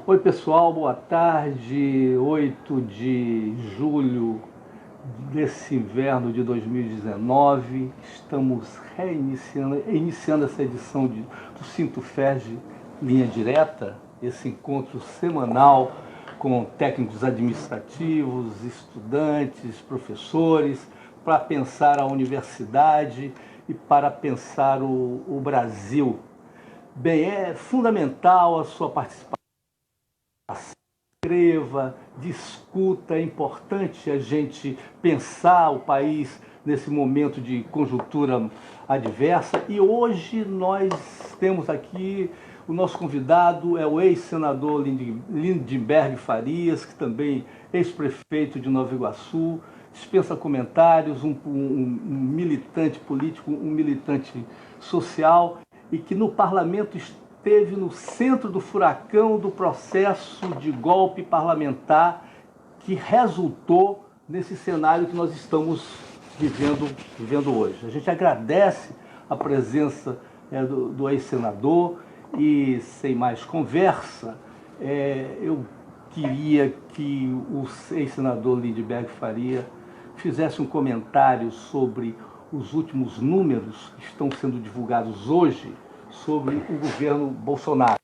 Oi pessoal, boa tarde. 8 de julho desse inverno de 2019. Estamos iniciando essa edição do Sintufeg Linha Direta, esse encontro semanal com técnicos administrativos, estudantes, professores, para pensar a universidade e para pensar o Brasil. Bem, é fundamental a sua participação. Escreva, discuta, é importante a gente pensar o país nesse momento de conjuntura adversa. E hoje nós temos aqui, o nosso convidado é o ex-senador Lindenberg Farias, que também é ex-prefeito de Nova Iguaçu, dispensa comentários, um militante político, um militante social, e que no parlamento esteve no centro do furacão do processo de golpe parlamentar que resultou nesse cenário que nós estamos vivendo hoje. A gente agradece a presença do ex-senador e, sem mais conversa, eu queria que o ex-senador Lindenberg Faria fizesse um comentário sobre os últimos números que estão sendo divulgados hoje sobre o governo Bolsonaro.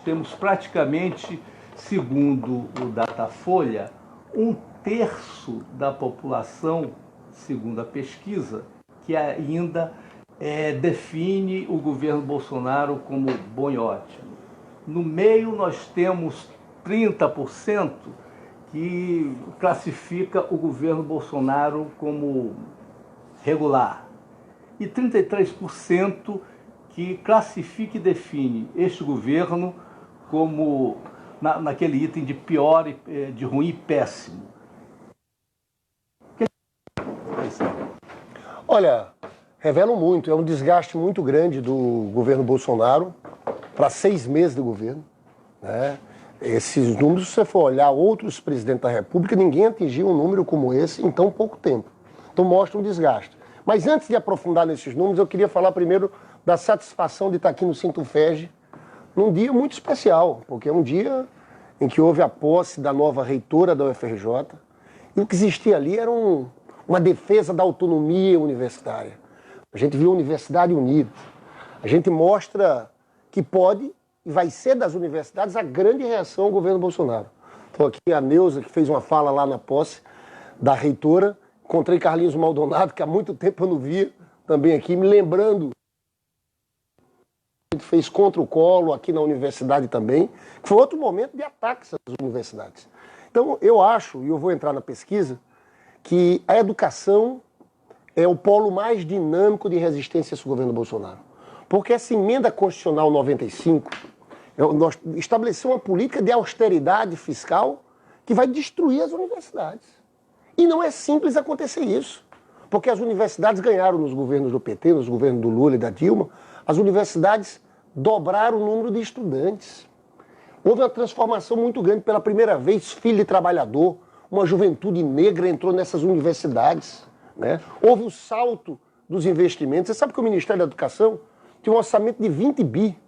Temos praticamente, segundo o Datafolha, 1/3 da população, segundo a pesquisa, que ainda define o governo Bolsonaro como bom e ótimo. No meio nós temos 30% que classifica o governo Bolsonaro como regular e 33% que classifica e define este governo como naquele item de pior, de ruim e péssimo. Olha, revelam muito, é um desgaste muito grande do governo Bolsonaro para 6 meses de governo, né? Esses números, se você for olhar outros presidentes da República, ninguém atingiu um número como esse em tão pouco tempo. Então mostra um desgaste. Mas antes de aprofundar nesses números, eu queria falar primeiro da satisfação de estar aqui no Sintufeg num dia muito especial, porque é um dia em que houve a posse da nova reitora da UFRJ, e o que existia ali era uma defesa da autonomia universitária. A gente viu a universidade unida. A gente mostra que pode e vai ser das universidades a grande reação ao governo Bolsonaro. Estou aqui a Neuza, que fez uma fala lá na posse da reitora. Encontrei Carlinhos Maldonado, que há muito tempo eu não via, também aqui, me lembrando. A gente fez contra o Colo aqui na universidade também, que foi outro momento de ataques às universidades. Então, eu acho, e eu vou entrar na pesquisa, que a educação é o polo mais dinâmico de resistência a esse governo Bolsonaro. Porque essa emenda constitucional 95 nós estabeleceu uma política de austeridade fiscal que vai destruir as universidades. E não é simples acontecer isso, porque as universidades ganharam nos governos do PT, nos governos do Lula e da Dilma, as universidades dobraram o número de estudantes. Houve uma transformação muito grande, pela primeira vez, filho de trabalhador, uma juventude negra entrou nessas universidades, né? Houve o salto dos investimentos. Você sabe que o Ministério da Educação tinha um orçamento de 20 bi,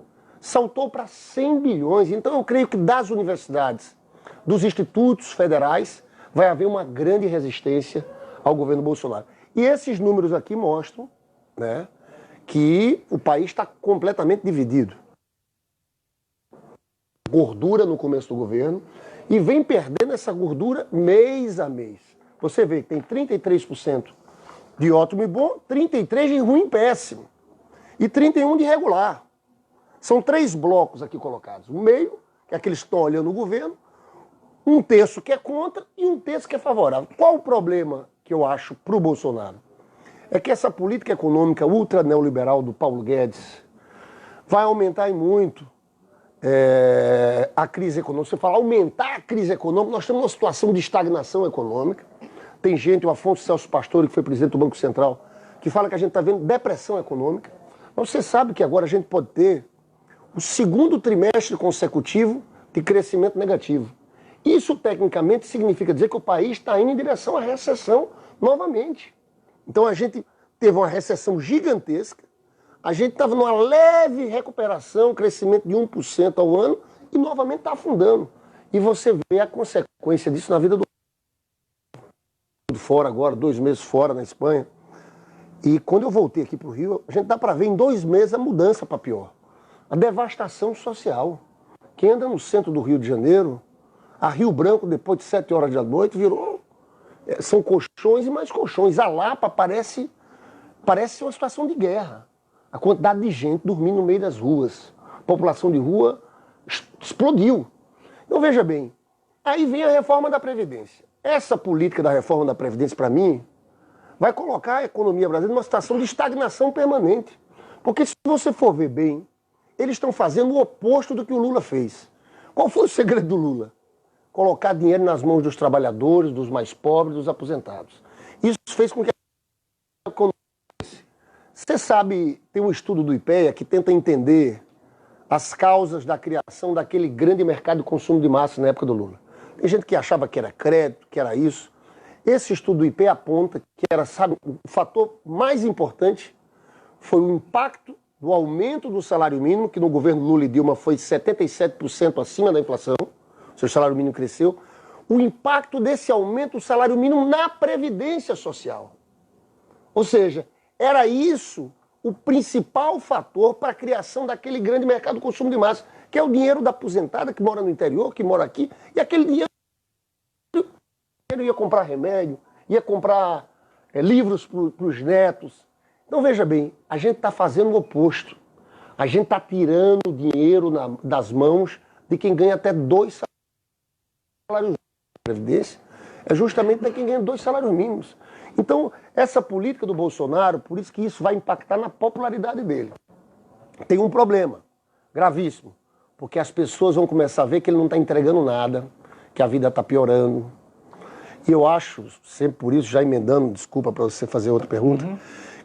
saltou para 100 bilhões. Então eu creio que das universidades, dos institutos federais, vai haver uma grande resistência ao governo Bolsonaro. E esses números aqui mostram, né, que o país está completamente dividido. Gordura no começo do governo e vem perdendo essa gordura mês a mês. Você vê que tem 33% de ótimo e bom, 33% de ruim e péssimo e 31% de regular. São 3 blocos aqui colocados. O meio, que é aqueles que estão olhando o governo, 1/3 que é contra e 1/3 que é favorável. Qual o problema que eu acho para o Bolsonaro? É que essa política econômica ultra neoliberal do Paulo Guedes vai aumentar em muito a crise econômica. Você fala aumentar a crise econômica, nós temos uma situação de estagnação econômica. Tem gente, o Afonso Celso Pastore, que foi presidente do Banco Central, que fala que a gente está vendo depressão econômica. Mas você sabe que agora a gente pode ter o 2º trimestre consecutivo de crescimento negativo. Isso, tecnicamente, significa dizer que o país está indo em direção à recessão novamente. Então a gente teve uma recessão gigantesca, a gente estava numa leve recuperação, crescimento de 1% ao ano, e novamente está afundando. E você vê a consequência disso na vida do fora agora, 2 meses fora na Espanha. E quando eu voltei aqui para o Rio, a gente dá para ver em 2 meses a mudança para pior. A devastação social. Quem anda no centro do Rio de Janeiro, a Rio Branco, depois de 7 horas da noite, virou... São colchões e mais colchões. A Lapa parece uma situação de guerra. A quantidade de gente dormindo no meio das ruas. A população de rua explodiu. Então veja bem, aí vem a reforma da Previdência. Essa política da reforma da Previdência, para mim, vai colocar a economia brasileira numa situação de estagnação permanente. Porque se você for ver bem, eles estão fazendo o oposto do que o Lula fez. Qual foi o segredo do Lula? Colocar dinheiro nas mãos dos trabalhadores, dos mais pobres, dos aposentados. Isso fez com que a economia... Você sabe, tem um estudo do IPEA que tenta entender as causas da criação daquele grande mercado de consumo de massa na época do Lula. Tem gente que achava que era crédito, que era isso. Esse estudo do IPEA aponta que era, sabe, o fator mais importante foi o impacto do aumento do salário mínimo, que no governo Lula e Dilma foi 77% acima da inflação, o seu salário mínimo cresceu, o impacto desse aumento do salário mínimo na Previdência Social. Ou seja, era isso o principal fator para a criação daquele grande mercado de consumo de massa, que é o dinheiro da aposentada que mora no interior, que mora aqui, e aquele dinheiro ia comprar remédio, ia comprar livros para os netos. Então veja bem, a gente está fazendo o oposto. A gente está tirando dinheiro das mãos de quem ganha até 2 salários mínimos. A Previdência é justamente de quem ganha 2 salários mínimos. Então, essa política do Bolsonaro, por isso que isso vai impactar na popularidade dele. Tem um problema gravíssimo, porque as pessoas vão começar a ver que ele não está entregando nada, que a vida está piorando. E eu acho, sempre por isso, já emendando, desculpa para você fazer outra pergunta,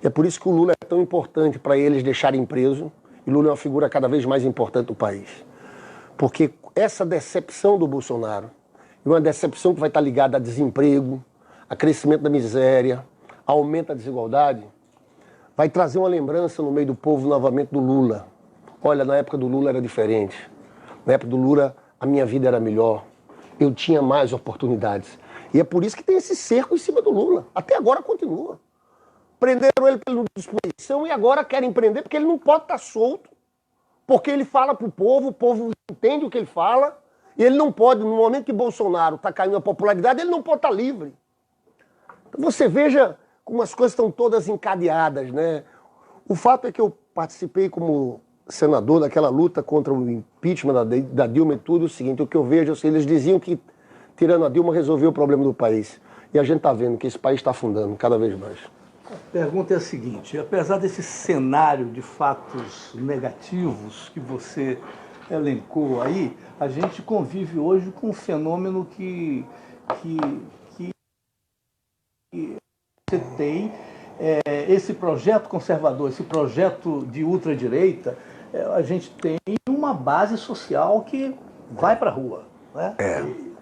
é por isso que o Lula é tão importante para eles deixarem preso, e Lula é uma figura cada vez mais importante do país. Porque essa decepção do Bolsonaro, e uma decepção que vai estar ligada a desemprego, a crescimento da miséria, aumento da desigualdade, vai trazer uma lembrança no meio do povo novamente do Lula. Olha, na época do Lula era diferente. Na época do Lula, a minha vida era melhor. Eu tinha mais oportunidades. E é por isso que tem esse cerco em cima do Lula. Até agora continua. Prenderam ele pela disposição e agora querem prender porque ele não pode estar solto. Porque ele fala para o povo entende o que ele fala. E ele não pode, no momento que Bolsonaro está caindo a popularidade, ele não pode estar livre. Você veja como as coisas estão todas encadeadas, né? O fato é que eu participei como senador daquela luta contra o impeachment da Dilma e tudo. O seguinte, o que eu vejo, assim, eles diziam que tirando a Dilma resolveu o problema do país. E a gente está vendo que esse país está afundando cada vez mais. A pergunta é a seguinte, apesar desse cenário de fatos negativos que você elencou aí, a gente convive hoje com um fenômeno que você tem esse projeto conservador, esse projeto de ultradireita, a gente tem uma base social que vai para a rua, né?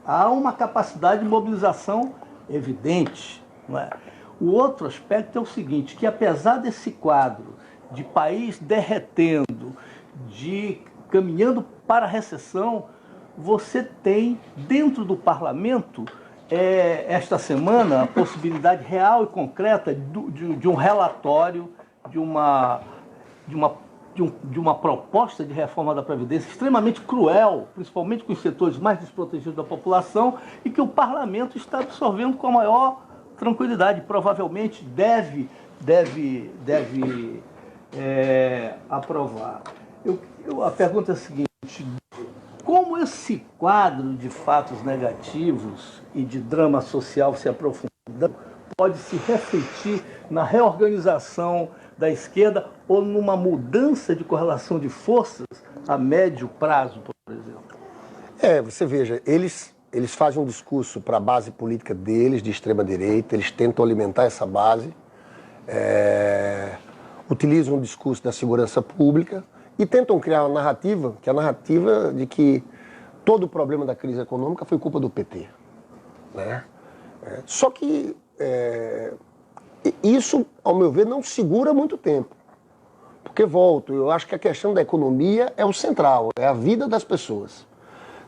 Há uma capacidade de mobilização evidente, não é? O outro aspecto é o seguinte, que apesar desse quadro de país derretendo, caminhando para a recessão, você tem dentro do parlamento esta semana a possibilidade real e concreta de um relatório, de uma proposta de reforma da Previdência extremamente cruel, principalmente com os setores mais desprotegidos da população, e que o parlamento está absorvendo com a maior tranquilidade. Provavelmente deve aprovar. A pergunta é a seguinte: como esse quadro de fatos negativos e de drama social se aprofundando pode se refletir na reorganização da esquerda ou numa mudança de correlação de forças a médio prazo, por exemplo? Você veja, eles fazem um discurso para a base política deles, de extrema-direita, eles tentam alimentar essa base, utilizam o discurso da segurança pública e tentam criar uma narrativa, que é a narrativa de que todo o problema da crise econômica foi culpa do PT, né? Só que isso, ao meu ver, não segura muito tempo. Porque, eu acho que a questão da economia é o central, é a vida das pessoas.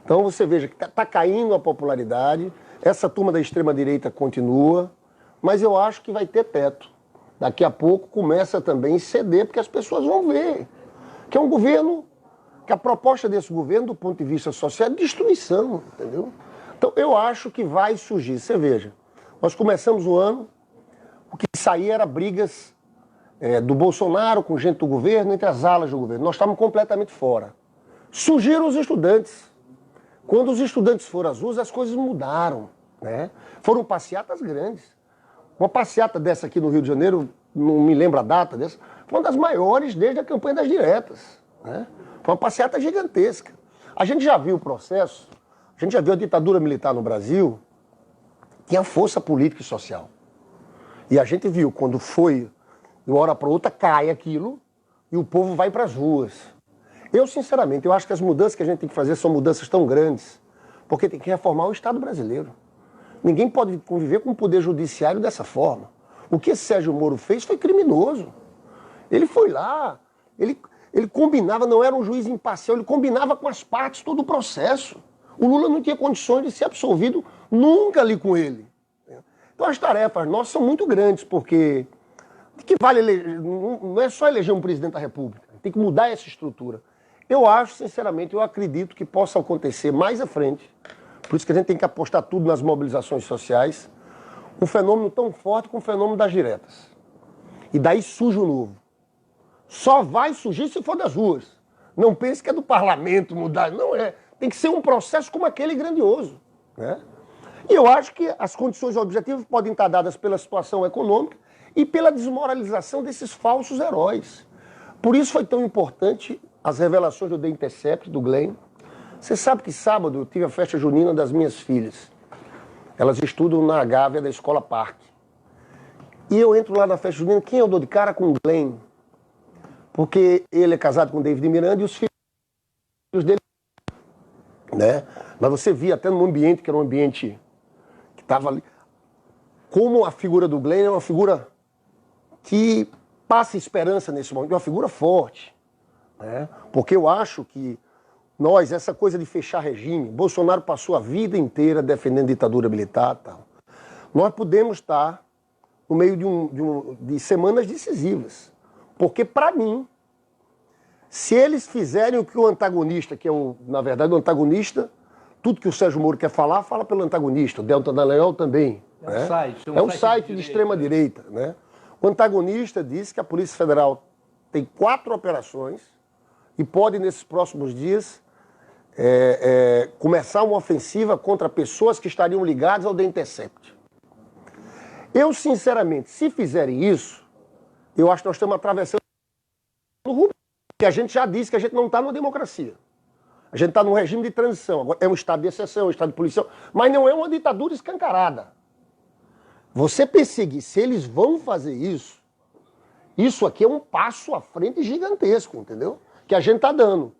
Então você veja que está caindo a popularidade, essa turma da extrema-direita continua, mas eu acho que vai ter teto. Daqui a pouco começa também a ceder, porque as pessoas vão ver que é um governo, que a proposta desse governo, do ponto de vista social, é destruição, entendeu? Então eu acho que vai surgir. Você veja, nós começamos o ano, o que saía era brigas do Bolsonaro com gente do governo, entre as alas do governo. Nós estávamos completamente fora. Surgiram os estudantes. Quando os estudantes foram às ruas, as coisas mudaram, né? Foram passeatas grandes. Uma passeata dessa aqui no Rio de Janeiro, não me lembro a data dessa, foi uma das maiores desde a campanha das diretas, né? Foi uma passeata gigantesca. A gente já viu o processo, a gente já viu a ditadura militar no Brasil, tinha força política e social. E a gente viu, quando foi de uma hora para outra, cai aquilo e o povo vai para as ruas. Eu, sinceramente, eu acho que as mudanças que a gente tem que fazer são mudanças tão grandes, porque tem que reformar o Estado brasileiro. Ninguém pode conviver com o poder judiciário dessa forma. O que Sérgio Moro fez foi criminoso. Ele foi lá, ele combinava, não era um juiz imparcial, ele combinava com as partes todo o processo. O Lula não tinha condições de ser absolvido nunca ali com ele. Então as tarefas nossas são muito grandes, porque que vale eleger, não é só eleger um presidente da República, tem que mudar essa estrutura. Eu acho, sinceramente, eu acredito que possa acontecer mais à frente, por isso que a gente tem que apostar tudo nas mobilizações sociais, um fenômeno tão forte como o fenômeno das diretas. E daí surge o novo. Só vai surgir se for das ruas. Não pense que é do parlamento mudar, não é. Tem que ser um processo como aquele grandioso, né? E eu acho que as condições objetivas podem estar dadas pela situação econômica e pela desmoralização desses falsos heróis. Por isso foi tão importante as revelações do The Intercept, do Glenn. Você sabe que sábado eu tive a festa junina das minhas filhas. Elas estudam na Gávea da Escola Parque. E eu entro lá na festa junina, quem eu dou de cara com o Glenn? Porque ele é casado com o David Miranda e os filhos dele, né? Mas você via até num ambiente que era um ambiente que estava ali, como a figura do Glenn é uma figura que passa esperança nesse momento, é uma figura forte, né? Porque eu acho que nós, essa coisa de fechar regime, Bolsonaro passou a vida inteira defendendo ditadura militar e tal. Nós podemos estar no meio de semanas decisivas. Porque, para mim, se eles fizerem o que o antagonista, que é, na verdade, o antagonista, tudo que o Sérgio Moro quer falar, fala pelo antagonista. O Delta Dallagnol também. É um site. É um site de extrema-direita, né? O antagonista disse que a Polícia Federal tem 4 operações e pode, nesses próximos dias, começar uma ofensiva contra pessoas que estariam ligadas ao The Intercept. Eu, sinceramente, se fizerem isso, eu acho que nós estamos atravessando o rumo, porque a gente já disse que a gente não está numa democracia. A gente está num regime de transição. Agora, é um estado de exceção, um estado de policial, mas não é uma ditadura escancarada. Você perseguir, se eles vão fazer isso, isso aqui é um passo à frente gigantesco, entendeu? Que a gente está dando.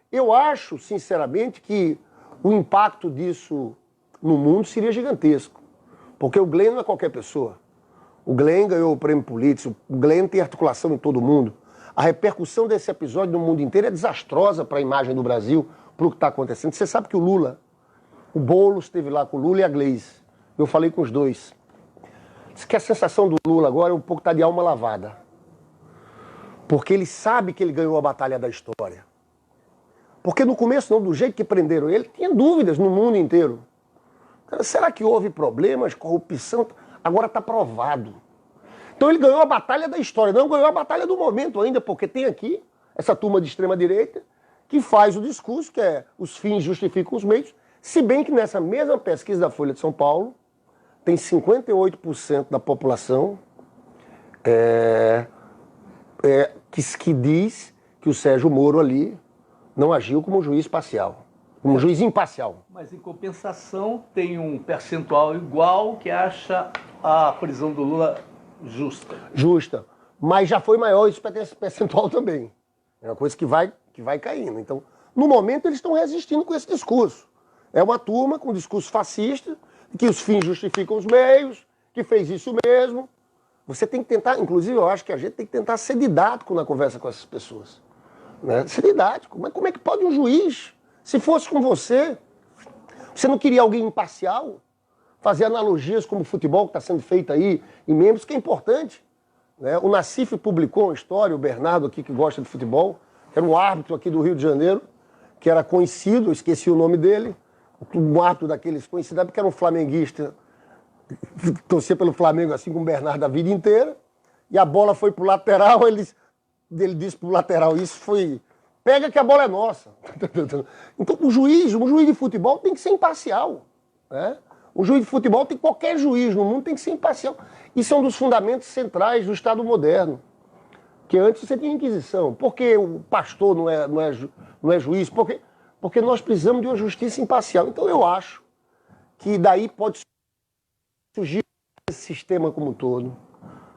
Eu acho, sinceramente, que o impacto disso no mundo seria gigantesco. Porque o Glenn não é qualquer pessoa. O Glenn ganhou o prêmio Pulitzer, o Glenn tem articulação em todo mundo. A repercussão desse episódio no mundo inteiro é desastrosa para a imagem do Brasil, para o que está acontecendo. Você sabe que o Lula, o Boulos esteve lá com o Lula e a Gleisi. Eu falei com os dois. Diz que a sensação do Lula agora é um pouco de alma lavada. Porque ele sabe que ele ganhou a batalha da história. Porque no começo, não, do jeito que prenderam ele, tinha dúvidas no mundo inteiro. Será que houve problemas, corrupção? Agora está provado. Então ele ganhou a batalha da história, não ganhou a batalha do momento ainda, porque tem aqui essa turma de extrema-direita que faz o discurso, que é os fins justificam os meios, se bem que nessa mesma pesquisa da Folha de São Paulo, tem 58% da população que diz que o Sérgio Moro ali não agiu como juiz parcial, como juiz imparcial. Mas, em compensação, tem um percentual igual que acha a prisão do Lula justa. Justa. Mas já foi maior esse percentual também. É uma coisa que vai caindo. Então, no momento, eles estão resistindo com esse discurso. É uma turma com um discurso fascista, que os fins justificam os meios, que fez isso mesmo. Você tem que tentar, inclusive, eu acho que a gente tem que tentar ser didático na conversa com essas pessoas. Né? Ser didático. Mas como é que pode um juiz, se fosse com você, Você não queria alguém imparcial? Fazer analogias como o futebol que está sendo feito aí em membros, que é importante. Né? O Nassif publicou uma história, o Bernardo aqui que gosta de futebol, que era um árbitro aqui do Rio de Janeiro, que era conhecido, eu esqueci o nome dele, um árbitro daqueles conhecidos, porque era um flamenguista, torcia pelo Flamengo assim como o Bernardo a vida inteira, e a bola foi pro lateral, ele disse pro lateral, isso foi, pega que a bola é nossa. Então um juiz de futebol tem que ser imparcial, né? O juiz de futebol, qualquer juiz no mundo tem que ser imparcial. Isso é um dos fundamentos centrais do Estado moderno. Que antes você tinha Inquisição. Por que o pastor não é juiz? Porque nós precisamos de uma justiça imparcial. Então eu acho que daí pode surgir esse sistema como um todo.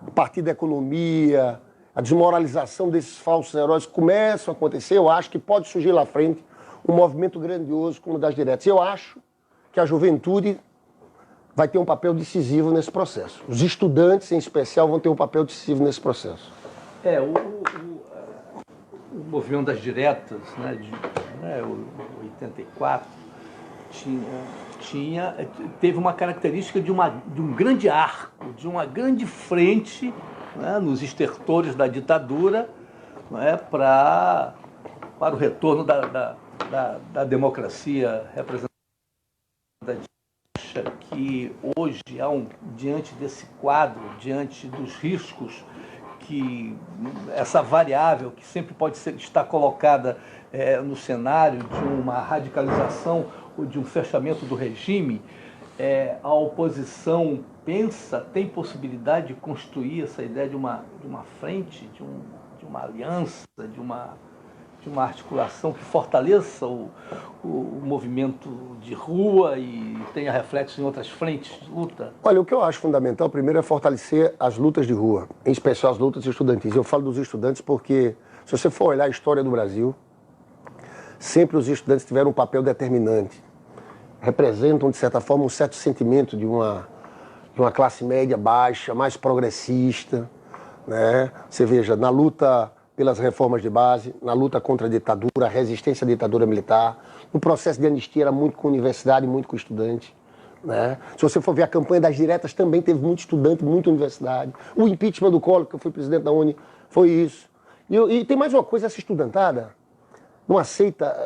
A partir da economia, a desmoralização desses falsos heróis começam a acontecer. Eu acho que pode surgir lá frente um movimento grandioso como o das diretas. Eu acho que a juventude vai ter um papel decisivo nesse processo. Os estudantes, em especial, vão ter um papel decisivo nesse processo. O movimento das diretas, o 84, teve uma característica de um grande arco, de uma grande frente, né, nos estertores da ditadura, né, para o retorno da democracia representativa. Que hoje, diante desse quadro, diante dos riscos, que essa variável que sempre pode estar colocada no cenário de uma radicalização ou de um fechamento do regime, a oposição tem possibilidade de construir essa ideia de uma frente, de uma aliança, de uma articulação que fortaleça o movimento de rua e tenha reflexo em outras frentes de luta? Olha, o que eu acho fundamental, primeiro, é fortalecer as lutas de rua, em especial as lutas estudantis. Eu falo dos estudantes porque, se você for olhar a história do Brasil, sempre os estudantes tiveram um papel determinante. Representam, de certa forma, um certo sentimento de uma classe média baixa, mais progressista, né? Você veja, na luta pelas reformas de base, na luta contra a ditadura, a resistência à ditadura militar. No processo de anistia era muito com universidade, muito com estudante. Né? Se você for ver a campanha das diretas, também teve muito estudante, muita universidade. O impeachment do Collor, que eu fui presidente da UNE, foi isso. E tem mais uma coisa, essa estudantada não aceita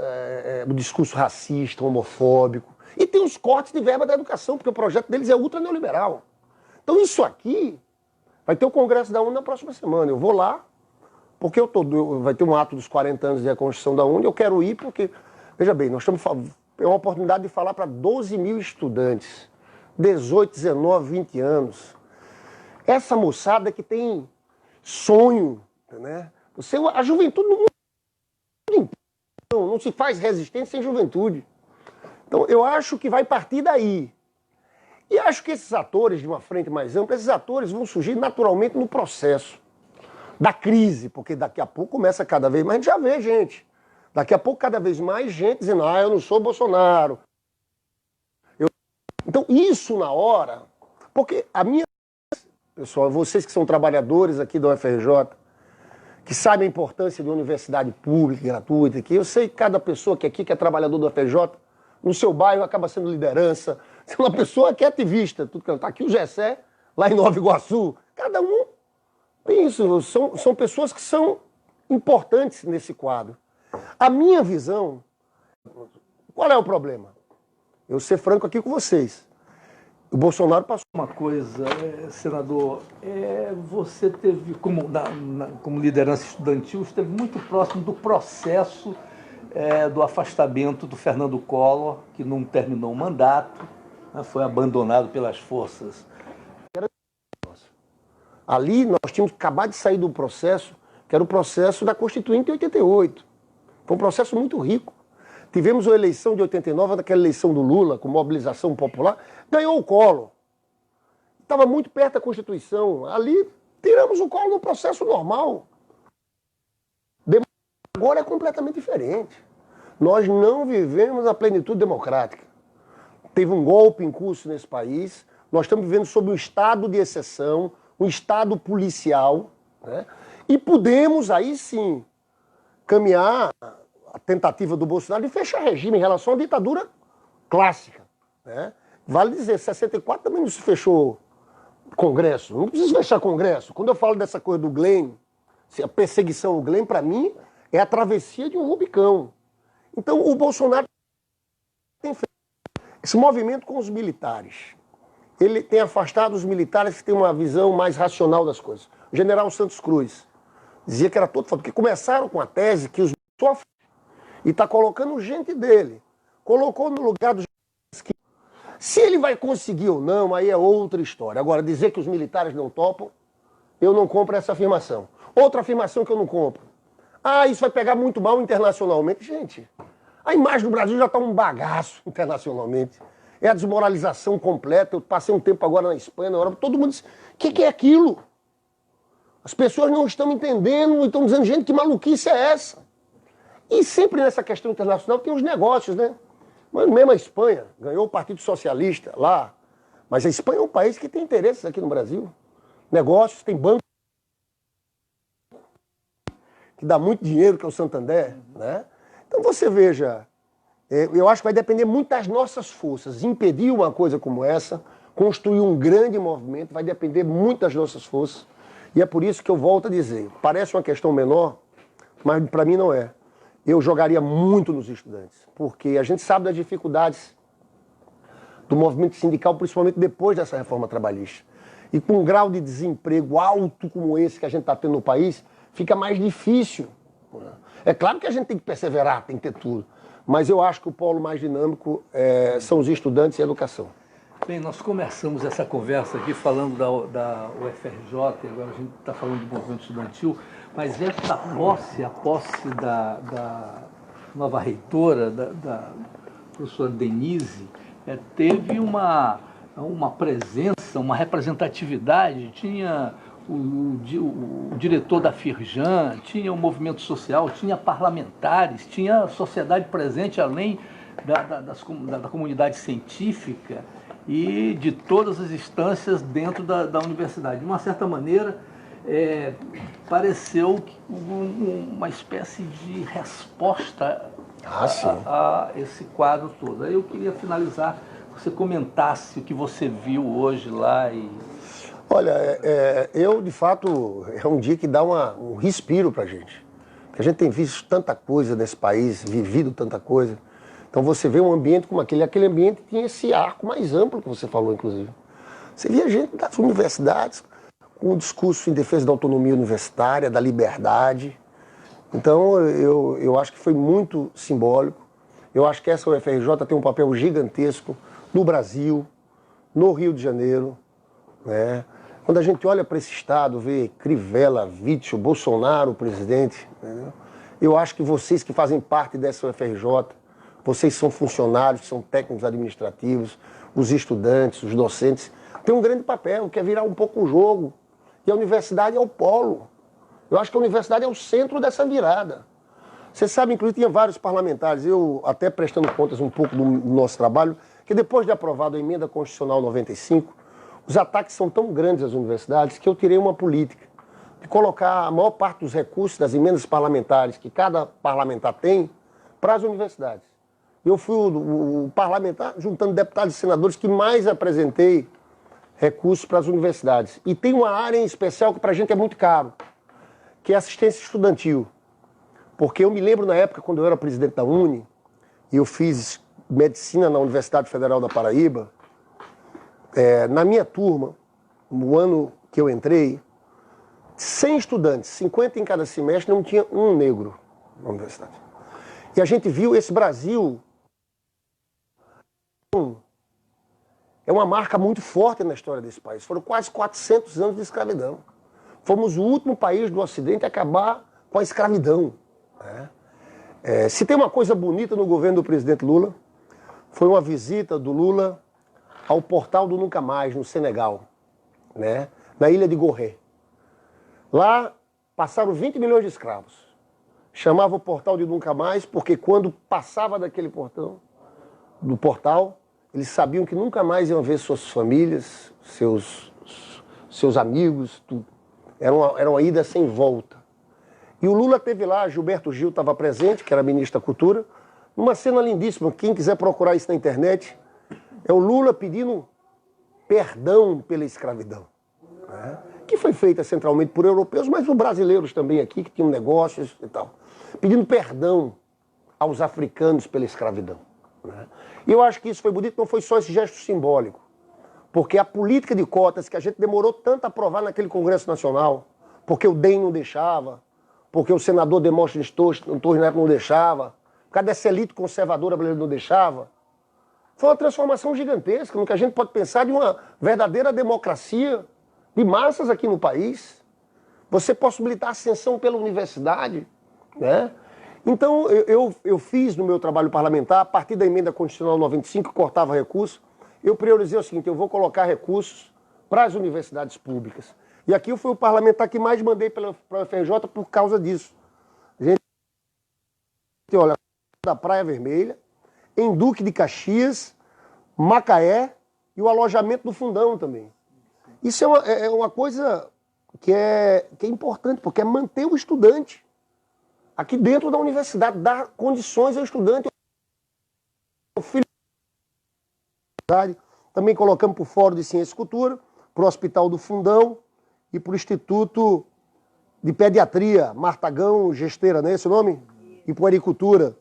o discurso racista, homofóbico. E tem os cortes de verba da educação, porque o projeto deles é ultra neoliberal. Então isso aqui vai ter o Congresso da UNE na próxima semana. Eu vou lá, porque vai ter um ato dos 40 anos de reconstrução da UNE, eu quero ir porque, veja bem, é uma oportunidade de falar para 12 mil estudantes, 18, 19, 20 anos. Essa moçada que tem sonho, né? A juventude no mundo inteiro, não se faz resistência sem juventude. Então eu acho que vai partir daí. E acho que esses atores de uma frente mais ampla, esses atores vão surgir naturalmente no processo da crise, porque daqui a pouco começa cada vez mais, a gente já vê gente, daqui a pouco cada vez mais gente dizendo, eu não sou Bolsonaro. Então isso na hora, porque pessoal, vocês que são trabalhadores aqui da UFRJ, que sabem a importância de uma universidade pública, gratuita, que eu sei que cada pessoa que é trabalhador da UFRJ, no seu bairro acaba sendo liderança, se uma pessoa que é ativista, tá aqui o Gessé, lá em Nova Iguaçu, cada um tem isso, são pessoas que são importantes nesse quadro. A minha visão, qual é o problema? Eu ser franco aqui com vocês. O Bolsonaro passou. Uma coisa, senador, você teve, como liderança estudantil, esteve muito próximo do processo do afastamento do Fernando Collor, que não terminou o mandato, né, foi abandonado pelas forças. Ali nós tínhamos acabado de sair do processo, que era o processo da Constituinte de 88. Foi um processo muito rico. Tivemos a eleição de 89, daquela eleição do Lula, com mobilização popular, ganhou o Collor. Estava muito perto da Constituição. Ali tiramos o Collor no processo normal. Agora é completamente diferente. Nós não vivemos na plenitude democrática. Teve um golpe em curso nesse país. Nós estamos vivendo sob um estado de exceção, um estado policial, né? E podemos aí sim caminhar a tentativa do Bolsonaro de fechar regime em relação à ditadura clássica. né? Vale dizer, 64 também não se fechou Congresso. Não precisa fechar Congresso. Quando eu falo dessa coisa do Glenn, a perseguição ao Glenn, para mim, é a travessia de um Rubicão. Então, o Bolsonaro tem feito esse movimento com os militares. Ele tem afastado os militares que têm uma visão mais racional das coisas. O general Santos Cruz dizia que era todo fato, porque começaram com a tese que os sofrem e está colocando gente dele. Colocou no lugar dos que... Se ele vai conseguir ou não, aí é outra história. Agora, dizer que os militares não topam, eu não compro essa afirmação. Outra afirmação que eu não compro. Ah, isso vai pegar muito mal internacionalmente. Gente, a imagem do Brasil já está um bagaço internacionalmente. É a desmoralização completa. Eu passei um tempo agora na Espanha, na Europa, todo mundo diz, o que é aquilo? As pessoas não estão entendendo, estão dizendo, gente, que maluquice é essa? E sempre nessa questão internacional tem os negócios, né? Mas mesmo a Espanha ganhou o Partido Socialista lá. Mas a Espanha é um país que tem interesses aqui no Brasil. Negócios, tem banco que dá muito dinheiro, que é o Santander, né? Então você veja, eu acho que vai depender muito das nossas forças. Impedir uma coisa como essa, construir um grande movimento, vai depender muito das nossas forças. E é por isso que eu volto a dizer, parece uma questão menor, mas para mim não é. Eu jogaria muito nos estudantes, porque a gente sabe das dificuldades do movimento sindical, principalmente depois dessa reforma trabalhista. E com um grau de desemprego alto como esse que a gente está tendo no país, fica mais difícil. É claro que a gente tem que perseverar, tem que ter tudo, mas eu acho que o polo mais dinâmico são os estudantes e a educação. Bem, nós começamos essa conversa aqui falando da UFRJ, agora a gente está falando do movimento estudantil, mas essa posse, a posse da nova reitora, da professora Denise, teve uma presença, uma representatividade, tinha o diretor da Firjan, tinha o movimento social, tinha parlamentares, tinha a sociedade presente, além da comunidade científica e de todas as instâncias dentro da universidade. De uma certa maneira, pareceu uma espécie de resposta a esse quadro todo. Aí eu queria finalizar, que você comentasse o que você viu hoje lá. Olha, eu de fato, é um dia que dá um respiro pra gente. Porque a gente tem visto tanta coisa nesse país, vivido tanta coisa. Então você vê um ambiente como aquele ambiente tinha esse arco mais amplo que você falou, inclusive. Você via gente das universidades com um discurso em defesa da autonomia universitária, da liberdade. Então eu acho que foi muito simbólico. Eu acho que essa UFRJ tem um papel gigantesco no Brasil, no Rio de Janeiro, né? Quando a gente olha para esse estado, vê Crivella, Witzel, Bolsonaro, o presidente, né? Eu acho que vocês que fazem parte dessa UFRJ, vocês são funcionários, são técnicos administrativos, os estudantes, os docentes, têm um grande papel, que é virar um pouco o jogo. E a universidade é o polo. Eu acho que a universidade é o centro dessa virada. Você sabe, inclusive, tinha vários parlamentares, eu até prestando contas um pouco do nosso trabalho, que depois de aprovada a emenda constitucional 95, os ataques são tão grandes às universidades que eu tirei uma política de colocar a maior parte dos recursos das emendas parlamentares que cada parlamentar tem para as universidades. Eu fui o parlamentar, juntando deputados e senadores, que mais apresentei recursos para as universidades. E tem uma área em especial que para a gente é muito caro, que é assistência estudantil. Porque eu me lembro na época, quando eu era presidente da Uni, e eu fiz medicina na Universidade Federal da Paraíba, na minha turma, no ano que eu entrei, 100 estudantes, 50 em cada semestre, não tinha um negro na universidade. E a gente viu esse Brasil... É uma marca muito forte na história desse país. Foram quase 400 anos de escravidão. Fomos o último país do Ocidente a acabar com a escravidão, né? Se tem uma coisa bonita no governo do presidente Lula, foi uma visita do Lula ao Portal do Nunca Mais, no Senegal, né? Na ilha de Gorée. Lá passaram 20 milhões de escravos. Chamava o Portal de Nunca Mais porque quando passava daquele portão, do portal, eles sabiam que nunca mais iam ver suas famílias, seus amigos, tudo. Era uma ida sem volta. E o Lula teve lá, Gilberto Gil estava presente, que era ministro da Cultura, numa cena lindíssima. Quem quiser procurar isso na internet, É o Lula pedindo perdão pela escravidão, né? Que foi feita centralmente por europeus, mas por brasileiros também aqui, que tinham negócios e tal. Pedindo perdão aos africanos pela escravidão, né? E eu acho que isso foi bonito, não foi só esse gesto simbólico. Porque a política de cotas que a gente demorou tanto a aprovar naquele Congresso Nacional, porque o DEM não deixava, porque o senador Demóstenes Torres Neto não deixava, por causa dessa elite conservadora brasileira não deixava, foi uma transformação gigantesca, no que a gente pode pensar de uma verdadeira democracia de massas aqui no país. Você possibilitar a ascensão pela universidade, né? Então, eu fiz no meu trabalho parlamentar, a partir da emenda constitucional 95, que cortava recursos, eu priorizei o seguinte: eu vou colocar recursos para as universidades públicas. E aqui eu fui o parlamentar que mais mandei para a UFRJ por causa disso. A gente olha, da Praia Vermelha, em Duque de Caxias, Macaé e o alojamento do Fundão também. Isso é uma coisa que é importante, porque é manter o estudante aqui dentro da universidade, dar condições ao estudante. O filho também colocamos para o Fórum de Ciência e Cultura, para o Hospital do Fundão e para o Instituto de Pediatria, Martagão Gesteira, não é esse o nome? E para a Agricultura.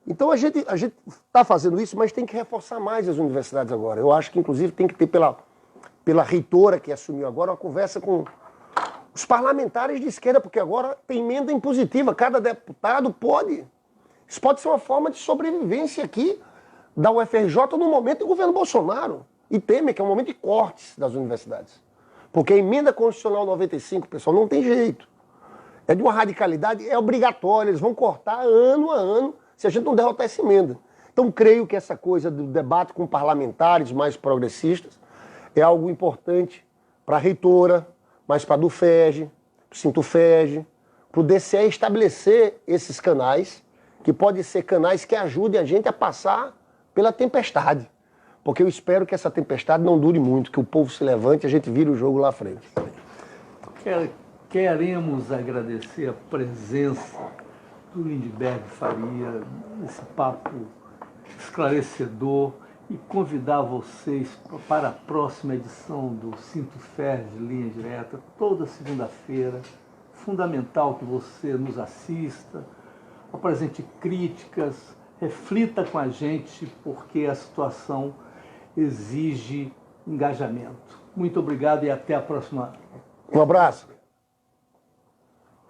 Então a gente está fazendo isso, mas tem que reforçar mais as universidades agora. Eu acho que inclusive tem que ter pela reitora que assumiu agora uma conversa com os parlamentares de esquerda, porque agora tem emenda impositiva, cada deputado pode. Isso pode ser uma forma de sobrevivência aqui da UFRJ no momento do governo Bolsonaro e Temer, que é um momento de cortes das universidades. Porque a emenda constitucional 95, pessoal, não tem jeito. É de uma radicalidade, é obrigatória, eles vão cortar ano a ano se a gente não derrotar essa emenda. Então, creio que essa coisa do debate com parlamentares mais progressistas é algo importante para a reitora, mas para a DUFEG, para o Sintufeg, para o DCE estabelecer esses canais, que podem ser canais que ajudem a gente a passar pela tempestade. Porque eu espero que essa tempestade não dure muito, que o povo se levante e a gente vire o jogo lá à frente. Queremos agradecer a presença do Lindbergh Faria, esse papo esclarecedor, e convidar vocês para a próxima edição do Sintufeg Linha Direta, toda segunda-feira. Fundamental que você nos assista, apresente críticas, reflita com a gente, porque a situação exige engajamento. Muito obrigado e até a próxima. Um abraço.